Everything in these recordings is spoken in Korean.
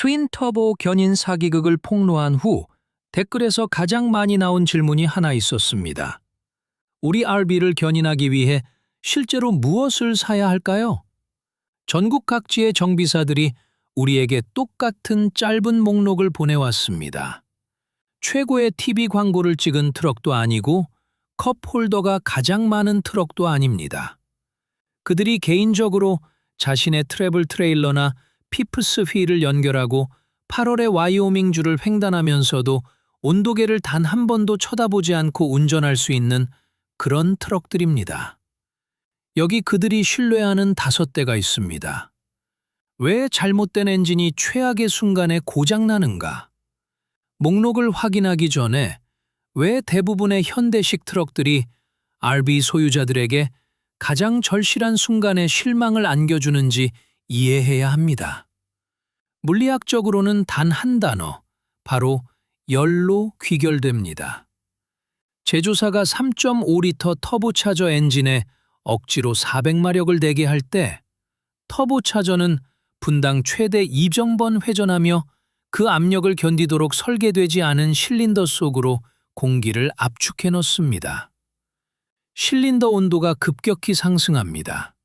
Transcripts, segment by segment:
트윈 터보 견인 사기극을 폭로한 후 댓글에서 가장 많이 나온 질문이 하나 있었습니다. 우리 RB를 견인하기 위해 실제로 무엇을 사야 할까요? 전국 각지의 정비사들이 우리에게 똑같은 짧은 목록을 보내왔습니다. 최고의 TV 광고를 찍은 트럭도 아니고 컵 홀더가 가장 많은 트럭도 아닙니다. 그들이 개인적으로 자신의 트래블 트레일러나 피프스 휠을 연결하고 8월의 와이오밍주를 횡단하면서도 온도계를 단 한 번도 쳐다보지 않고 운전할 수 있는 그런 트럭들입니다. 여기 그들이 신뢰하는 5대가 있습니다. 왜 잘못된 엔진이 최악의 순간에 고장나는가? 목록을 확인하기 전에 왜 대부분의 현대식 트럭들이 RB 소유자들에게 가장 절실한 순간에 실망을 안겨주는지 이해해야 합니다. 물리학적으로는 단 한 단어, 바로 열로 귀결됩니다. 제조사가 3.5리터 터보차저 엔진에 억지로 400마력을 내게 할 때 터보차저는 분당 최대 2정번 회전하며 그 압력을 견디도록 설계되지 않은 실린더 속으로 공기를 압축해 넣습니다. 실린더 온도가 급격히 상승합니다.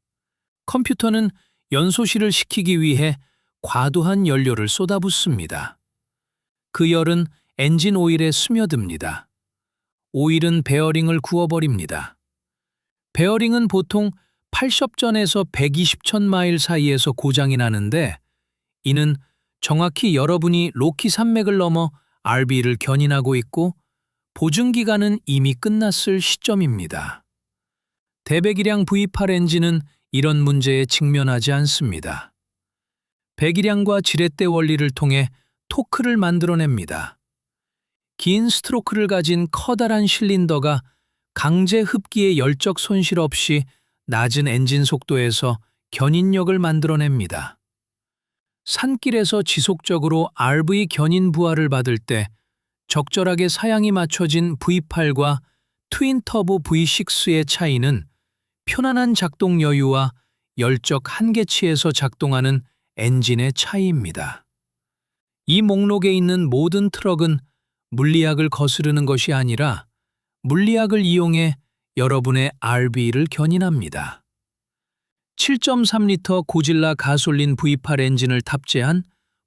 컴퓨터는 연소실을 식히기 위해 과도한 연료를 쏟아붓습니다. 그 열은 엔진 오일에 스며듭니다. 오일은 베어링을 구워버립니다. 베어링은 보통 80전에서 120천 마일 사이에서 고장이 나는데 이는 정확히 여러분이 로키 산맥을 넘어 RB를 견인하고 있고 보증기간은 이미 끝났을 시점입니다. 대배기량 V8 엔진은 이런 문제에 직면하지 않습니다. 배기량과 지렛대 원리를 통해 토크를 만들어냅니다. 긴 스트로크를 가진 커다란 실린더가 강제 흡기의 열적 손실 없이 낮은 엔진 속도에서 견인력을 만들어냅니다. 산길에서 지속적으로 RV 견인 부하를 받을 때 적절하게 사양이 맞춰진 V8과 트윈 터보 V6의 차이는 편안한 작동 여유와 열적 한계치에서 작동하는 엔진의 차이입니다. 이 목록에 있는 모든 트럭은 물리학을 거스르는 것이 아니라 물리학을 이용해 여러분의 RB를 견인합니다. 7.3리터 고질라 가솔린 V8 엔진을 탑재한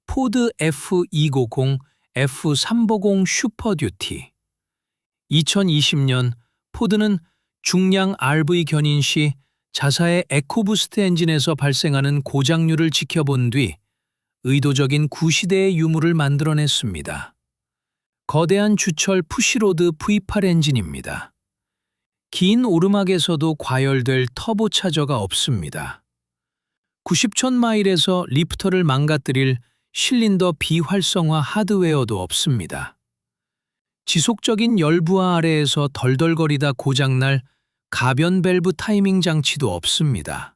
포드 F250, F350 슈퍼듀티. 2020년 포드는 중량 RV 견인 시 자사의 에코부스트 엔진에서 발생하는 고장률을 지켜본 뒤 의도적인 구시대의 유무를 만들어냈습니다. 거대한 주철 푸시로드 V8 엔진입니다. 긴 오르막에서도 과열될 터보차저가 없습니다. 90천 마일에서 리프터를 망가뜨릴 실린더 비활성화 하드웨어도 없습니다. 지속적인 열부하 아래에서 덜덜거리다 고장날 가변 밸브 타이밍 장치도 없습니다.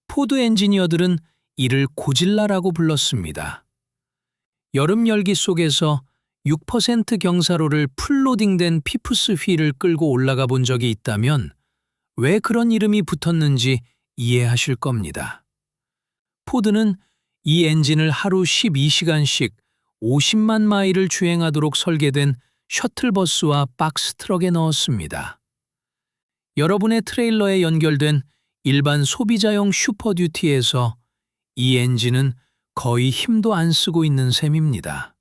포드 엔지니어들은 이를 고질라라고 불렀습니다. 여름 열기 속에서 6% 경사로를 풀로딩된 피프스 휠을 끌고 올라가 본 적이 있다면 왜 그런 이름이 붙었는지 이해하실 겁니다. 포드는 이 엔진을 하루 12시간씩 50만 마일을 주행하도록 설계된 셔틀버스와 박스트럭에 넣었습니다. 여러분의 트레일러에 연결된 일반 소비자용 슈퍼듀티에서 이 엔진은 거의 힘도 안 쓰고 있는 셈입니다.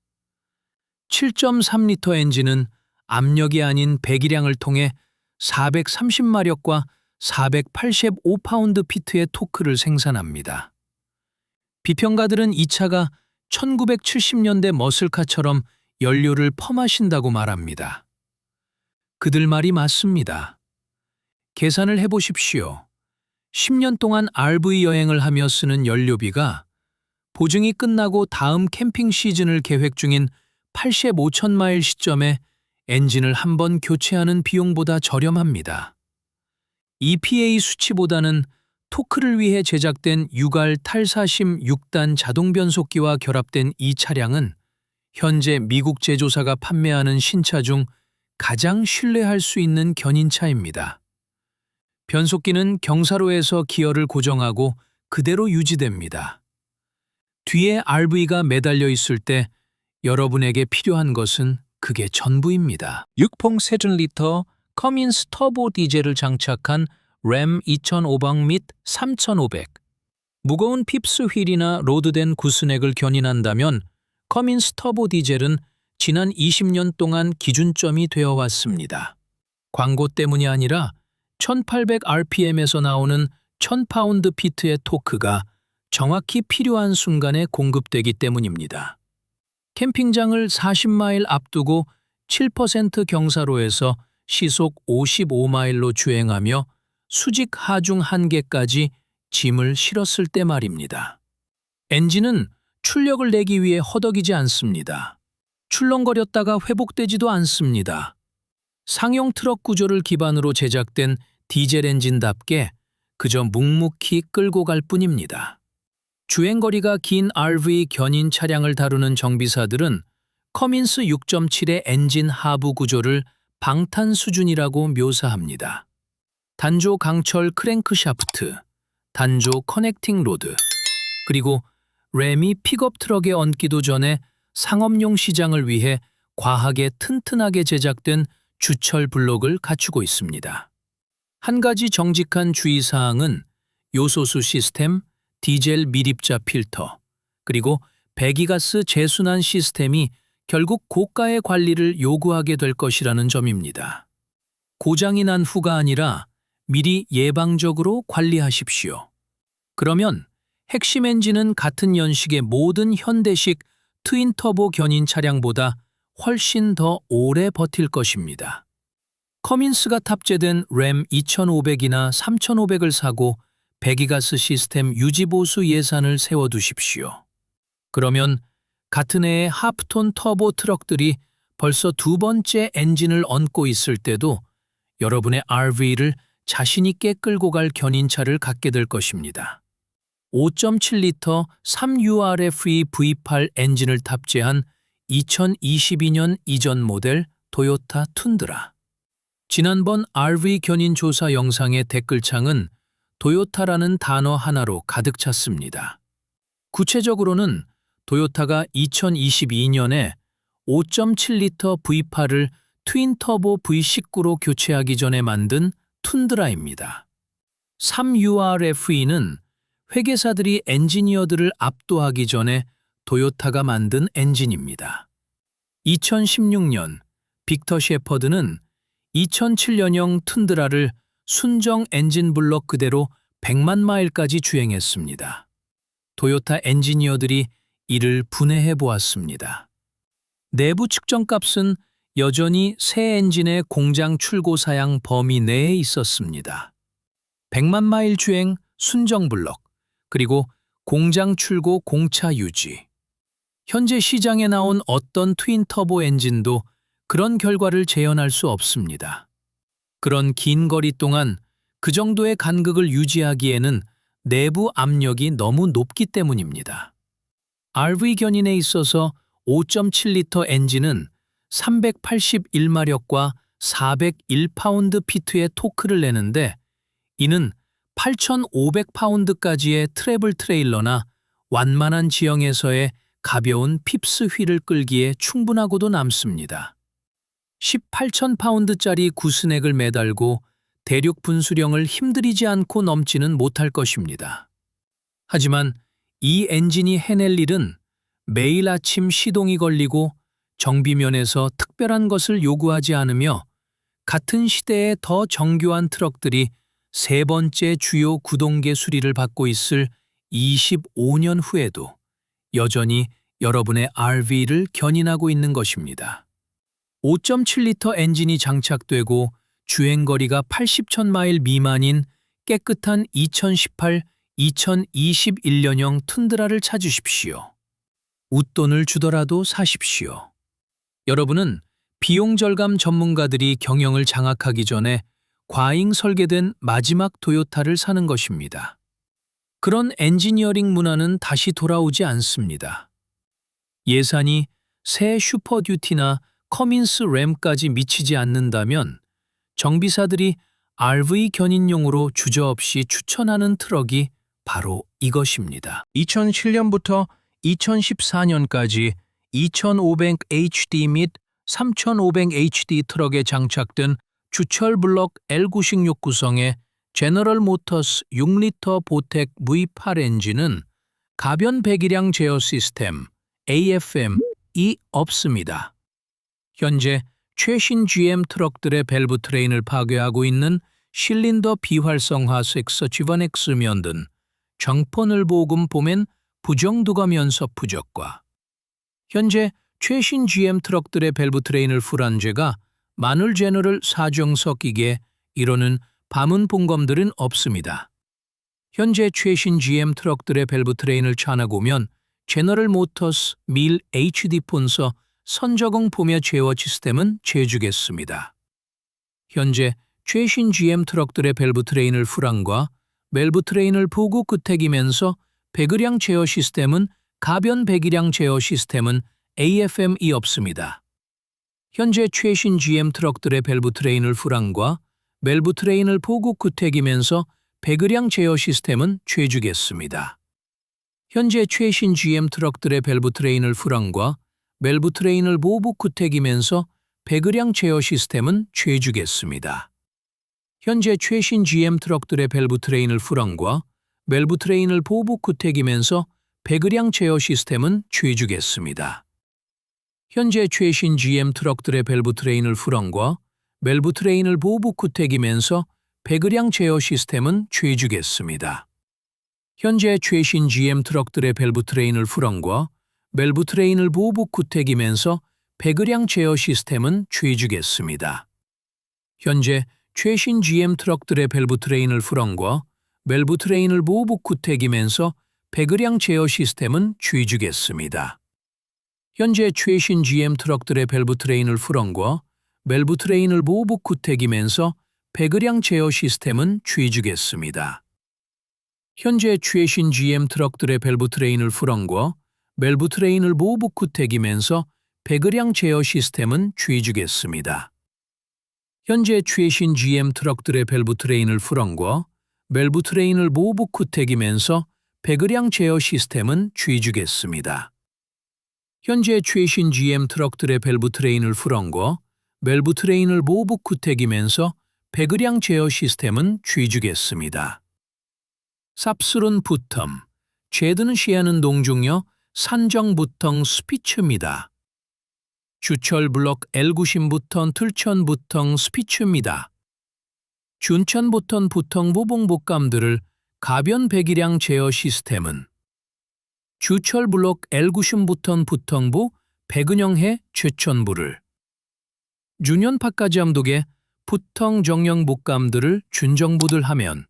7.3리터 엔진은 압력이 아닌 배기량을 통해 430마력과 485파운드 피트의 토크를 생산합니다. 비평가들은 이 차가 1970년대 머슬카처럼 연료를 펌하신다고 말합니다. 그들 말이 맞습니다. 계산을 해보십시오. 10년 동안 RV 여행을 하며 쓰는 연료비가 보증이 끝나고 다음 캠핑 시즌을 계획 중인 85천 마일 시점에 엔진을 한 번 교체하는 비용보다 저렴합니다. EPA 수치보다는 토크를 위해 제작된 유갈 탈사심 6단 자동 변속기와 결합된 이 차량은 현재 미국 제조사가 판매하는 신차 중 가장 신뢰할 수 있는 견인차입니다. 변속기는 경사로에서 기어를 고정하고 그대로 유지됩니다. 뒤에 RV가 매달려 있을 때 여러분에게 필요한 것은 그게 전부입니다. 6.3리터 커민스 터보 디젤을 장착한 램 2500 및 3500. 무거운 핍스 휠이나 로드된 구스넥을 견인한다면 커민스 터보 디젤은 지난 20년 동안 기준점이 되어 왔습니다. 광고 때문이 아니라 1800rpm에서 나오는 1000파운드-피트의 토크가 정확히 필요한 순간에 공급되기 때문입니다. 캠핑장을 40마일 앞두고 7% 경사로에서 시속 55마일로 주행하며 수직 하중 한계까지 짐을 실었을 때 말입니다. 엔진은 출력을 내기 위해 허덕이지 않습니다. 출렁거렸다가 회복되지도 않습니다. 상용 트럭 구조를 기반으로 제작된 디젤 엔진답게 그저 묵묵히 끌고 갈 뿐입니다. 주행거리가 긴 RV 견인 차량을 다루는 정비사들은 커민스 6.7의 엔진 하부 구조를 방탄 수준이라고 묘사합니다. 단조 강철 크랭크샤프트, 단조 커넥팅 로드, 그리고 램이 픽업 트럭에 얹기도 전에 상업용 시장을 위해 과하게 튼튼하게 제작된 주철 블록을 갖추고 있습니다. 한 가지 정직한 주의사항은 요소수 시스템, 디젤 밀입자 필터, 그리고 배기가스 재순환 시스템이 결국 고가의 관리를 요구하게 될 것이라는 점입니다. 고장이 난 후가 아니라 미리 예방적으로 관리하십시오. 그러면 핵심 엔진은 같은 연식의 모든 현대식 트윈터보 견인 차량보다 훨씬 더 오래 버틸 것입니다. 커민스가 탑재된 램 2500이나 3500을 사고 배기가스 시스템 유지보수 예산을 세워두십시오. 그러면 같은 해에 하프톤 터보 트럭들이 벌써 두 번째 엔진을 얹고 있을 때도 여러분의 RV를 자신있게 끌고 갈 견인차를 갖게 될 것입니다. 5.7리터 3URF V8 엔진을 탑재한 2022년 이전 모델 토요타 툰드라. 지난번 RV 견인 조사 영상의 댓글창은 토요타라는 단어 하나로 가득 찼습니다. 구체적으로는 토요타가 2022년에 5.7리터 V8을 트윈터보 V19로 교체하기 전에 만든 툰드라입니다. 3URFE는 회계사들이 엔지니어들을 압도하기 전에 토요타가 만든 엔진입니다. 2016년 빅터 셰퍼드는 2007년형 툰드라를 순정 엔진 블록 그대로 100만 마일까지 주행했습니다. 토요타 엔지니어들이 이를 분해해 보았습니다. 내부 측정값은 여전히 새 엔진의 공장 출고 사양 범위 내에 있었습니다. 100만 마일 주행 순정 블록, 그리고 공장 출고 공차 유지. 현재 시장에 나온 어떤 트윈 터보 엔진도 그런 결과를 재현할 수 없습니다. 그런 긴 거리 동안 그 정도의 간극을 유지하기에는 내부 압력이 너무 높기 때문입니다. RV 견인에 있어서 5.7리터 엔진은 381마력과 401파운드-피트의 토크를 내는데 이는 8,500파운드까지의 트래블 트레일러나 완만한 지형에서의 가벼운 핍스 휠을 끌기에 충분하고도 남습니다. 18,000파운드짜리 구스넥을 매달고 대륙 분수령을 힘들이지 않고 넘지는 못할 것입니다. 하지만 이 엔진이 해낼 일은 매일 아침 시동이 걸리고 정비면에서 특별한 것을 요구하지 않으며 같은 시대의 더 정교한 트럭들이 세 번째 주요 구동계 수리를 받고 있을 25년 후에도 여전히 여러분의 RV를 견인하고 있는 것입니다. 5.7리터 엔진이 장착되고 주행거리가 80,000마일 미만인 깨끗한 2018-2021년형 툰드라를 찾으십시오. 웃돈을 주더라도 사십시오. 여러분은 비용 절감 전문가들이 경영을 장악하기 전에 과잉 설계된 마지막 토요타를 사는 것입니다. 그런 엔지니어링 문화는 다시 돌아오지 않습니다. 예산이 새 슈퍼듀티나 커민스 램까지 미치지 않는다면 정비사들이 RV 견인용으로 주저없이 추천하는 트럭이 바로 이것입니다. 2007년부터 2014년까지 2500HD 및 3500HD 트럭에 장착된 주철 블록 L96 구성의 제너럴 모터스 6리터 보텍 V8 엔진은 가변 배기량 제어 시스템 AFM이 없습니다. 현재 최신 GM 트럭들의 밸브 트레인을 파괴하고 있는 실린더 비활성화 섹서 지번엑스 면등 정pon을 보금 보면 부정두검 연섭 부적과 현재 최신 GM 트럭들의 밸브 트레인을 풀한 죄가 마눌 제너럴 사정석이기에 이로는 밤은 본검들은 없습니다. 현재 최신 GM 트럭들의 밸브 트레인을 찾아보면 제너럴 모터스 밀 HD 폰서 선저공 포며 제어 시스템은 제주겠습니다. 현재 최신 GM 트럭들의 밸브 트레인을 풀한과 밸브 트레인을 보고 끝에기면서 배기량 제어 시스템은 가변 배기량 제어 시스템은 AFM이 없습니다. 현재 최신 GM 트럭들의 밸브 트레인을 풀한과 밸브 트레인을 보고 끝에기면서 배기량 제어 시스템은 죄주겠습니다. 현재 최신 GM 트럭들의 밸브 트레인을 풀한과 밸브 트레인을 보고 끝에기면서 배기량 제어 시스템은 죄주겠습니다. 현재 최신 GM 트럭들의 밸브 트레인을 풀한과 밸브 트레인을 보고 끝에기면서 배기량 제어 시스템은 죄주겠습니다. 현재 최신 GM 트럭들의 밸브 트레인을 풀한과 밸브 트레인을 보고 끝에기면서 배기량 제어 시스템은 죄주겠습니다. 현재 최신 GM 트럭들의 밸브 트레인을 풀한과 밸브 트레인을 보고 끝에기면서 배기량 제어 시스템은 죄주겠습니다. 현재 최신 GM 트럭들의 밸브 트레인을 풀한과 밸브 트레인을 보고 끝에기면서 배기량 제어 시스템은 죄주겠습니다. 현재 최신 GM 트럭들의 밸브 트레인을 풀한과 밸브 트레인을 보고 끝에기면서 배기량 제어 시스템은 죄주겠습니다. 현재 최신 GM 트럭들의 밸브 트레인을 풀한과 밸브 트레인을 보고 끝에기면서 배기량 제어 시스템은 죄주겠습니다. 현재 최신 GM 트럭들의 밸브 트레인을 풀한과 밸브 트레인을 보고 끝에기면서 배기량 제어 시스템은 죄주겠습니다. 현재 최신 GM 트럭들의 밸브 트레인을 풀한과 밸브 트레인을 보고 끝에기면서 배기량 제어 시스템은 죄주겠습니다. 삽스른 부텀, 제드는 시야는 동중여 산정 부텅 스피츠입니다. 주철 블록 L90 부턴 틀천 부텅 스피츠입니다. 준천 부턴 부텅 보봉복감들을 가변 배기량 제어 시스템은 주철 블록 L90 부턴 부텅부 백은영해 최천부를 준연파까지 함독에 부텅 정령 복감들을 준정부들 하면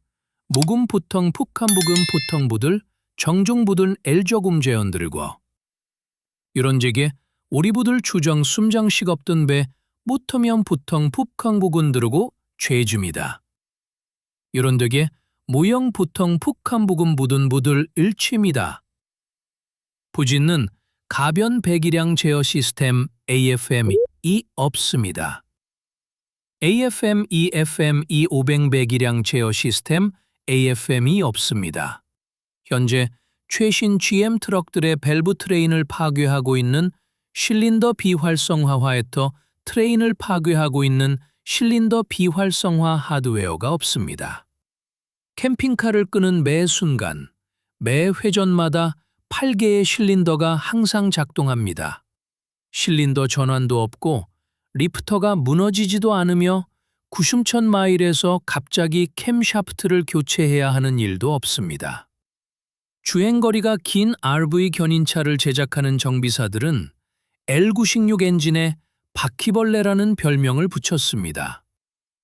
무금 부텅 푹한부금 부텅부들 정종부들 L저금 제언들과 이런 제게 오리부들 추정 숨장식 없던 배 못하면 부텅 푹한부근 들으고 죄줍니다. 이런 덱에 모형 부텅 푹한부금 부든 부들 일치입니다. 부진는 가변 배기량 제어 시스템 AFM이 없습니다. AFM, EFM, 500 배기량 제어 시스템 AFM이 없습니다. 현재 최신 GM 트럭들의 밸브 트레인을 파괴하고 있는 실린더 비활성화화에터 트레인을 파괴하고 있는 실린더 비활성화 하드웨어가 없습니다. 캠핑카를 끄는 매 순간, 매 회전마다 8개의 실린더가 항상 작동합니다. 실린더 전환도 없고 리프터가 무너지지도 않으며 90,000 마일에서 갑자기 캠샤프트를 교체해야 하는 일도 없습니다. 주행거리가 긴 RV 견인차를 제작하는 정비사들은 L96 엔진에 바퀴벌레라는 별명을 붙였습니다.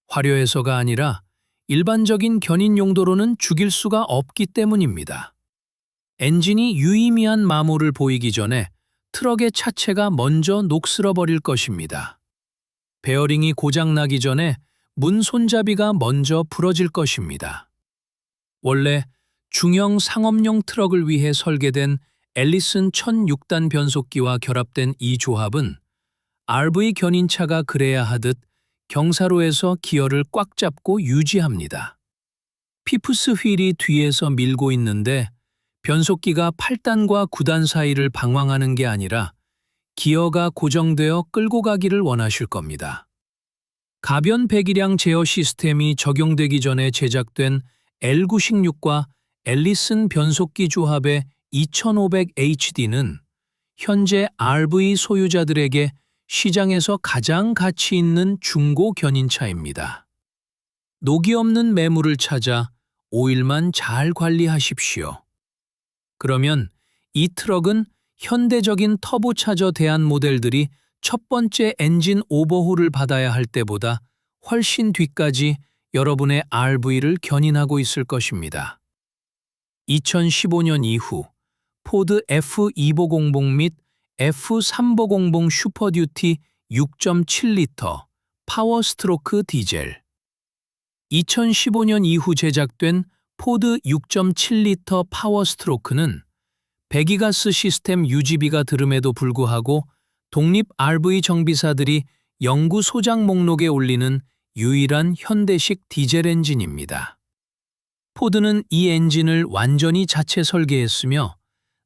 화려해서가 아니라 일반적인 견인 용도로는 죽일 수가 없기 때문입니다. 엔진이 유의미한 마모를 보이기 전에 트럭의 차체가 먼저 녹슬어버릴 것입니다. 베어링이 고장나기 전에 문 손잡이가 먼저 부러질 것입니다. 원래 중형 상업용 트럭을 위해 설계된 앨리슨 1006단 변속기와 결합된 이 조합은 RV 견인차가 그래야 하듯 경사로에서 기어를 꽉 잡고 유지합니다. 피프스 휠이 뒤에서 밀고 있는데 변속기가 8단과 9단 사이를 방황하는 게 아니라 기어가 고정되어 끌고 가기를 원하실 겁니다. 가변 배기량 제어 시스템이 적용되기 전에 제작된 L96과 앨리슨 변속기 조합의 2500HD는 현재 RV 소유자들에게 시장에서 가장 가치 있는 중고 견인차입니다. 녹이 없는 매물을 찾아 오일만 잘 관리하십시오. 그러면 이 트럭은 현대적인 터보차저 대안 모델들이 첫 번째 엔진 오버홀을 받아야 할 때보다 훨씬 뒤까지 여러분의 RV를 견인하고 있을 것입니다. 2015년 이후 포드 F250 및 F350 슈퍼듀티 6.7리터 파워스트로크 디젤, 2015년 이후 제작된 포드 6.7리터 파워스트로크는 배기가스 시스템 유지비가 들음에도 불구하고 독립 RV 정비사들이 영구 소장 목록에 올리는 유일한 현대식 디젤 엔진입니다. 포드는 이 엔진을 완전히 자체 설계했으며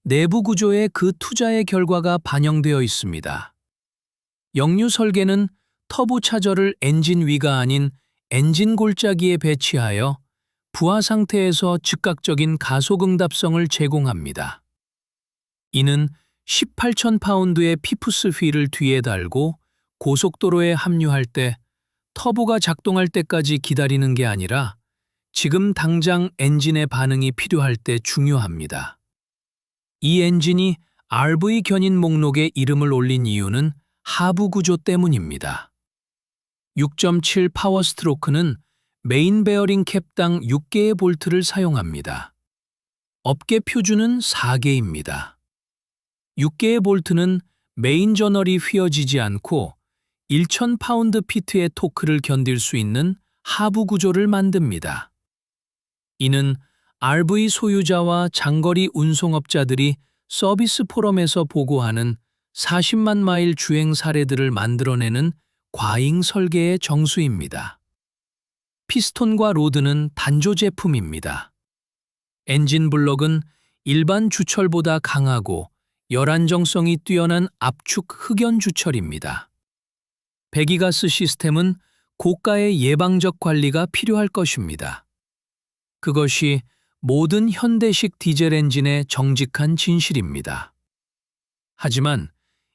내부 구조에 그 투자의 결과가 반영되어 있습니다. 역류 설계는 터보차저를 엔진 위가 아닌 엔진 골짜기에 배치하여 부하 상태에서 즉각적인 가속 응답성을 제공합니다. 이는 18,000파운드의 피프스 휠을 뒤에 달고 고속도로에 합류할 때 터보가 작동할 때까지 기다리는 게 아니라 지금 당장 엔진의 반응이 필요할 때 중요합니다. 이 엔진이 RV 견인 목록에 이름을 올린 이유는 하부 구조 때문입니다. 6.7 파워스트로크는 메인 베어링 캡당 6개의 볼트를 사용합니다. 업계 표준은 4개입니다. 6개의 볼트는 메인 저널이 휘어지지 않고 1,000파운드 피트의 토크를 견딜 수 있는 하부 구조를 만듭니다. 이는 RV 소유자와 장거리 운송업자들이 서비스 포럼에서 보고하는 40만 마일 주행 사례들을 만들어내는 과잉 설계의 정수입니다. 피스톤과 로드는 단조 제품입니다. 엔진 블럭은 일반 주철보다 강하고 열안정성이 뛰어난 압축 흑연 주철입니다. 배기가스 시스템은 고가의 예방적 관리가 필요할 것입니다. 그것이 모든 현대식 디젤 엔진의 정직한 진실입니다. 하지만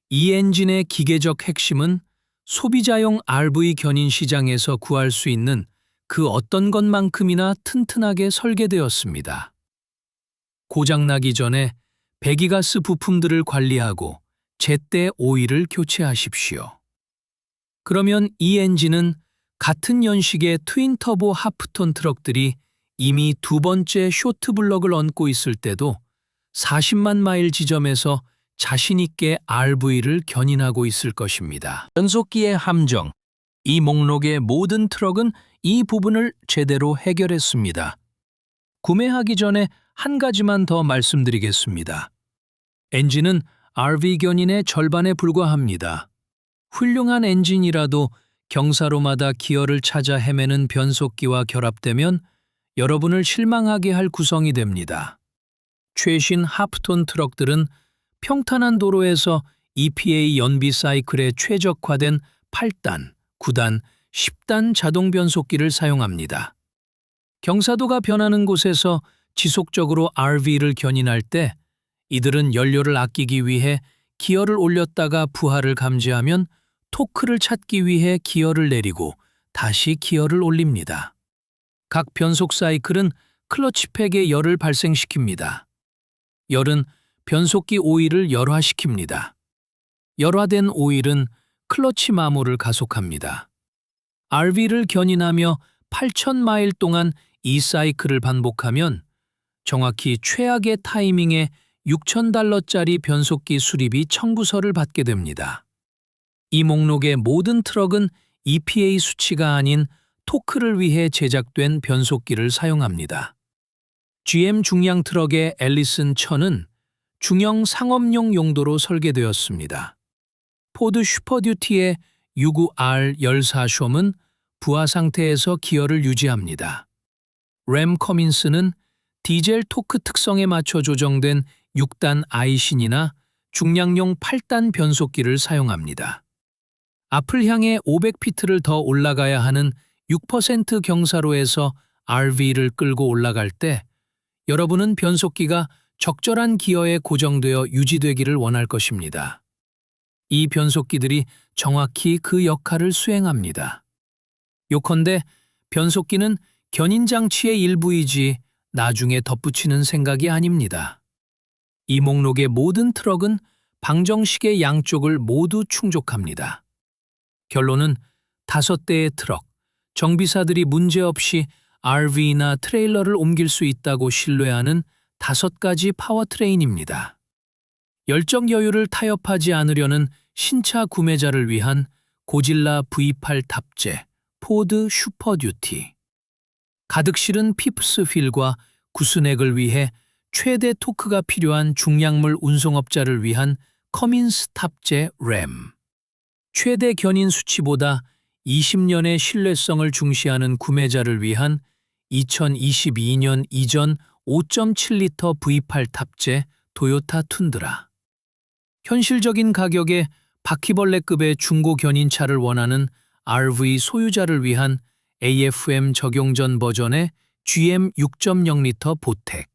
이 엔진의 기계적 핵심은 소비자용 RV 견인 시장에서 구할 수 있는 그 어떤 것만큼이나 튼튼하게 설계되었습니다. 고장나기 전에 배기가스 부품들을 관리하고 제때 오일을 교체하십시오. 그러면 이 엔진은 같은 연식의 트윈터보 하프톤 트럭들이 이미 두 번째 쇼트 블럭을 얹고 있을 때도 40만 마일 지점에서 자신 있게 RV를 견인하고 있을 것입니다. 변속기의 함정. 이 목록의 모든 트럭은 이 부분을 제대로 해결했습니다. 구매하기 전에 한 가지만 더 말씀드리겠습니다. 엔진은 RV 견인의 절반에 불과합니다. 훌륭한 엔진이라도 경사로마다 기어를 찾아 헤매는 변속기와 결합되면 여러분을 실망하게 할 구성이 됩니다. 최신 하프톤 트럭들은 평탄한 도로에서 EPA 연비 사이클에 최적화된 8단, 9단, 10단 자동 변속기를 사용합니다. 경사도가 변하는 곳에서 지속적으로 RV를 견인할 때 이들은 연료를 아끼기 위해 기어를 올렸다가 부하를 감지하면 토크를 찾기 위해 기어를 내리고 다시 기어를 올립니다. 각 변속 사이클은 클러치팩에 열을 발생시킵니다. 열은 변속기 오일을 열화시킵니다. 열화된 오일은 클러치 마모를 가속합니다. RV를 견인하며 8,000마일 동안 이 사이클을 반복하면 정확히 최악의 타이밍에 $6,000짜리 변속기 수리비 청구서를 받게 됩니다. 이 목록의 모든 트럭은 EPA 수치가 아닌 토크를 위해 제작된 변속기를 사용합니다. GM 중량 트럭의 앨리슨 1000은 중형 상업용 용도로 설계되었습니다. 포드 슈퍼듀티의 65R 14숑은 부하 상태에서 기어를 유지합니다. 램 커민스는 디젤 토크 특성에 맞춰 조정된 6단 아이신이나 중량용 8단 변속기를 사용합니다. 앞을 향해 500피트를 더 올라가야 하는 6% 경사로에서 RV를 끌고 올라갈 때 여러분은 변속기가 적절한 기어에 고정되어 유지되기를 원할 것입니다. 이 변속기들이 정확히 그 역할을 수행합니다. 요컨대 변속기는 견인 장치의 일부이지 나중에 덧붙이는 생각이 아닙니다. 이 목록의 모든 트럭은 방정식의 양쪽을 모두 충족합니다. 결론은 5대의 트럭, 정비사들이 문제없이 RV나 트레일러를 옮길 수 있다고 신뢰하는 5가지 파워트레인입니다. 열정 여유를 타협하지 않으려는 신차 구매자를 위한 고질라 V8 탑재 포드 슈퍼듀티. 가득 실은 피프스 휠과 구스넥을 위해 최대 토크가 필요한 중량물 운송업자를 위한 커민스 탑재 램. 최대 견인 수치보다 20년의 신뢰성을 중시하는 구매자를 위한 2022년 이전 5.7리터 V8 탑재 토요타 툰드라. 현실적인 가격에 바퀴벌레급의 중고 견인차를 원하는 RV 소유자를 위한 AFM 적용 전 버전의 GM 6.0리터 보텍.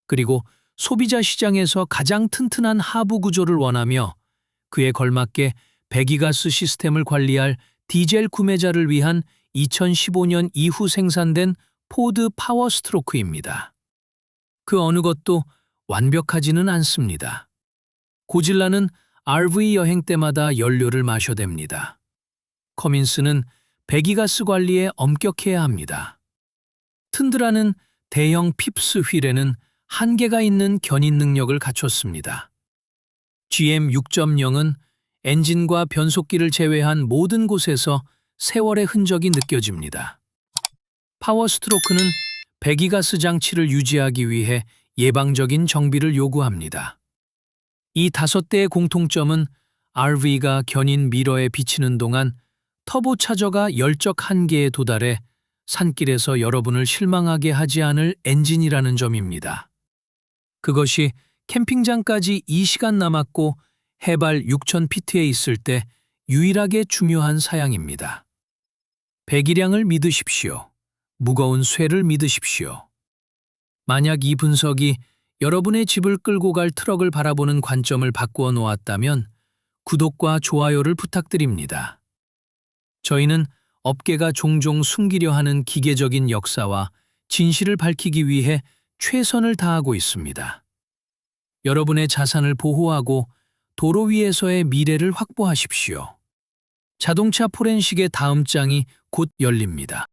그리고 소비자 시장에서 가장 튼튼한 하부 구조를 원하며 그에 걸맞게 배기가스 시스템을 관리할 디젤 구매자를 위한 2015년 이후 생산된 포드 파워스트로크입니다. 그 어느 것도 완벽하지는 않습니다. 고질라는 RV 여행 때마다 연료를 마셔댑니다. 커민스는 배기가스 관리에 엄격해야 합니다. 튼드라는 대형 핍스 휠에는 한계가 있는 견인 능력을 갖췄습니다. GM 6.0은 엔진과 변속기를 제외한 모든 곳에서 세월의 흔적이 느껴집니다. 파워스트로크는 배기가스 장치를 유지하기 위해 예방적인 정비를 요구합니다. 이 5대의 공통점은 RV가 견인 미러에 비치는 동안 터보 차저가 열적 한계에 도달해 산길에서 여러분을 실망하게 하지 않을 엔진이라는 점입니다. 그것이 캠핑장까지 2시간 남았고 해발 6,000피트에 있을 때 유일하게 중요한 사양입니다. 배기량을 믿으십시오. 무거운 쇠를 믿으십시오. 만약 이 분석이 여러분의 집을 끌고 갈 트럭을 바라보는 관점을 바꾸어 놓았다면 구독과 좋아요를 부탁드립니다. 저희는 업계가 종종 숨기려 하는 기계적인 역사와 진실을 밝히기 위해 최선을 다하고 있습니다. 여러분의 자산을 보호하고 도로 위에서의 미래를 확보하십시오. 자동차 포렌식의 다음 장이 곧 열립니다.